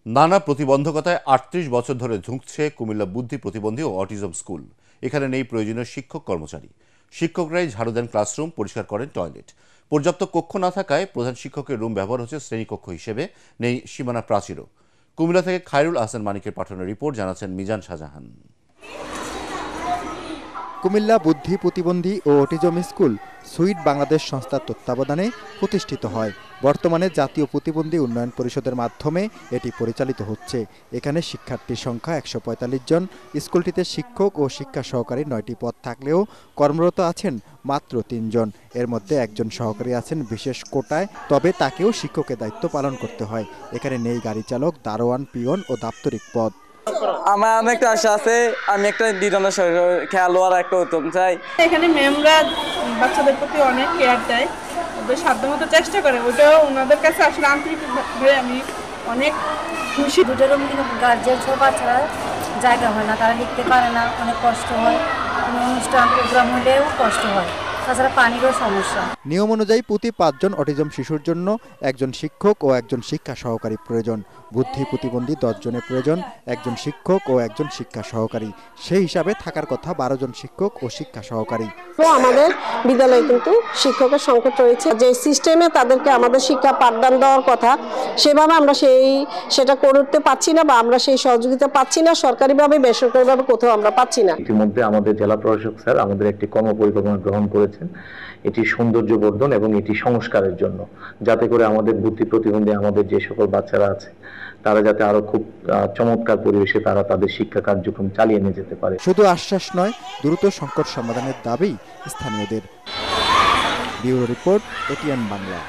নানা প্রতিবন্ধকতায় ৩৮ বছর ধরে ধুঁকছে কুমিল্লা বুদ্ধি প্রতিবন্ধী ও অটিজম স্কুল। এখানে নেই প্রয়োজনীয় শিক্ষক কর্মচারী। শিক্ষকরাই ঝাড়ু দেন ক্লাসরুম, পরিষ্কার করেন টয়লেট। পর্যাপ্ত কক্ষ না থাকায় প্রধান শিক্ষকের রুম ব্যবহার হচ্ছে শ্রেণীকক্ষ হিসেবে, নেই সীমানা প্রাচীরও। কুমিল্লা থেকে খায়রুল আহসান মানিকের পাঠানো রিপোর্ট, জানাচ্ছেন মিজান শাহজাহান। কুমিল্লা বুদ্ধি প্রতিবন্ধী ও অটিজম স্কুল সুইট বাংলাদেশ সংস্থার তত্ত্বাবধানে প্রতিষ্ঠিত হয়। বর্তমানে জাতীয় প্রতিবন্ধী উন্নয়ন পরিষদের মাধ্যমে এটি পরিচালিত হচ্ছে। এখানে শিক্ষার্থীর সংখ্যা ১৪৫ জন। স্কুলটিতে শিক্ষক ও শিক্ষা সহকারী ৯টি পদ থাকলেও কর্মরত আছেন মাত্র ৩ জন। এর মধ্যে একজন সহকারী আছেন বিশেষ কোটায়, তবে তাকেও শিক্ষকের দায়িত্ব পালন করতে হয়। এখানে নেই গাড়ি চালক, দারোয়ান, পিয়ন ও দাপ্তরিক পদ। আমার অনেকটা আশা আছে, আমি একটা দুজনের খেলোয়াড় একটা উত্তম চাই। এখানে ম্যামরা বাচ্চাদের প্রতি অনেক কেয়ার দেয়, ওদের সাধ্যমতো চেষ্টা করে। ওটাও ওনাদের কাছে আসলে আন্তরিকভাবে আমি অনেক খুশি। দুটো রুম কিন্তু গার্জিয়ান সব বাচ্চারা জায়গা হয় না, তারা লিখতে পারে না, অনেক কষ্ট হয়। কোনো অনুষ্ঠান প্রোগ্রাম হলেও কষ্ট হয়, তাছাড়া পানিরও সমস্যা। নিয়ম অনুযায়ী প্রতি ৫ জন অটিজম শিশুর জন্য একজন শিক্ষক ও একজন শিক্ষা সহকারী প্রয়োজন। বুদ্ধি প্রতিবন্ধী ১০ জনের প্রয়োজন, একজন শিক্ষক ও একজন শিক্ষা সহকারী। সেই হিসাবে থাকার কথা ১২ জন শিক্ষক ও শিক্ষা সহকারী। আমাদের বিদ্যালয়ে কিন্তু শিক্ষকের সংকট রয়েছে। যে সিস্টেমে তাদেরকে আমাদের শিক্ষা পাঠদান দেওয়ার কথা, সেভাবে আমরা সেটা করতে পারছি না, বা আমরা সেই সহযোগিতা পাচ্ছি না। সরকারিভাবে বেসরকারিভাবে কোথাও আমরা পাচ্ছি না। ইতিমধ্যে আমাদের জেলা প্রশাসক স্যার আমাদের একটি কর্মপরিকল্পনা গ্রহণ করেছেন, এটি সৌন্দর্য বর্ধন এবং এটি সংস্কারের জন্য, যাতে করে আমাদের বুদ্ধি প্রতিবন্ধী আমাদের যে সকল বাচ্চারা আছে তারা যাতে আরো খুব চমৎকার পরিবেশে তারা তাদের শিক্ষা কার্যক্রম চালিয়ে নিয়ে যেতে পারে। শুধু আশ্বাস নয়, দ্রুত সংকট সমাধানের দাবি স্থানীয়দের। Bureau report, ATN Bangla.